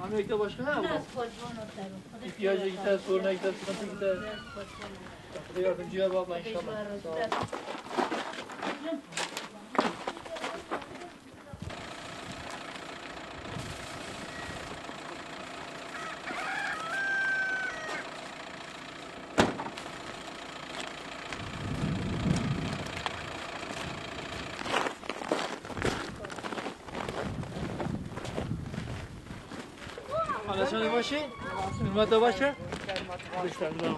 Amerika'da başka ne yapalım? İhtiyacı gider, soruna gider, sıkıntı gider. Yardımcıya abla inşallah. Sağ ol. Anlaşıldı başı? Hürmetle başı? Dışlar, bravo.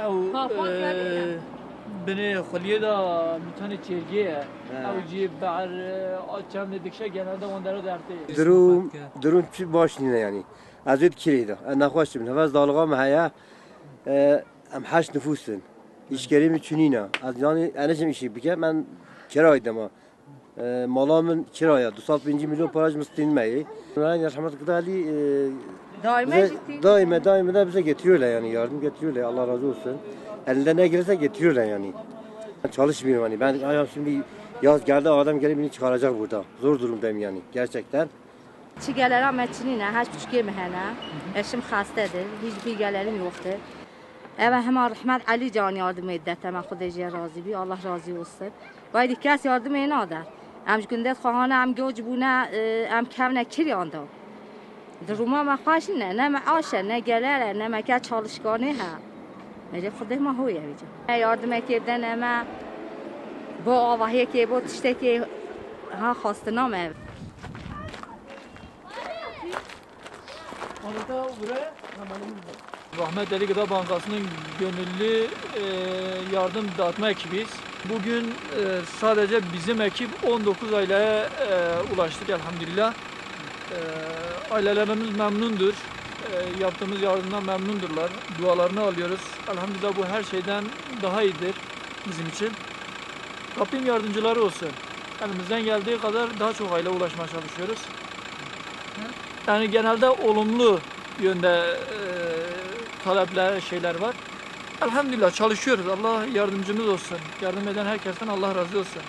او بني خلیه دا میتونه چرگیه او جی بر آچم ندکشه genelde onları derdi. Durum çi baş nine yani. Azet kireydi. Naxwaş bin. Havaz dalğam haya. Em haş nüfusun. İşkerimi çünina. Az yani enişim işi bike ben kiraydım ama. Malamın kiraya 250 milyon paraj müstinmeyi. Yani rahmet gıdali daima da bize getiriyorlar yani yardım getiriyorlar. Allah razı olsun. Elinde ne gelirse getiriyorlar yani. Ben çalışmıyorum hani. Ben ayağım şimdi yaz geldi adam gelip beni çıkaracak burada. Zor durumdayım yani gerçekten. Çiğgeler meçinine, hiç küçük yemehene. Eşim hastadır, hiçbir gelerim yoktur. Evet hemen rahmet Ali Can yardım etti. Tamam Xudayca razı bi, Allah razı olsun. Baydi kes yardım enader. Am günde khana am goj buna am kevne kiryanda. Duruma ma xoş ne maaş ne gelir ne meka çalışkanı ha. Mece Xuday ma hoye bice. Yardım etden ama bu avahiye ki bu tişteki ha xastaname. Rahmet Ali Gıda Bankası'nın gönüllü yardım dağıtma ekibiyiz. Bugün sadece bizim ekip 19 aileye ulaştık elhamdülillah. Ailelerimiz memnundur. Yaptığımız yardımdan memnundurlar. Dualarını alıyoruz. Elhamdülillah bu her şeyden daha iyidir bizim için. Rabbim yardımcıları olsun. Elimizden geldiği kadar daha çok aile ulaşmaya çalışıyoruz. Yani genelde olumlu yönde talepler, şeyler var. Elhamdülillah çalışıyoruz. Allah yardımcımız olsun. Yardım eden herkesten Allah razı olsun.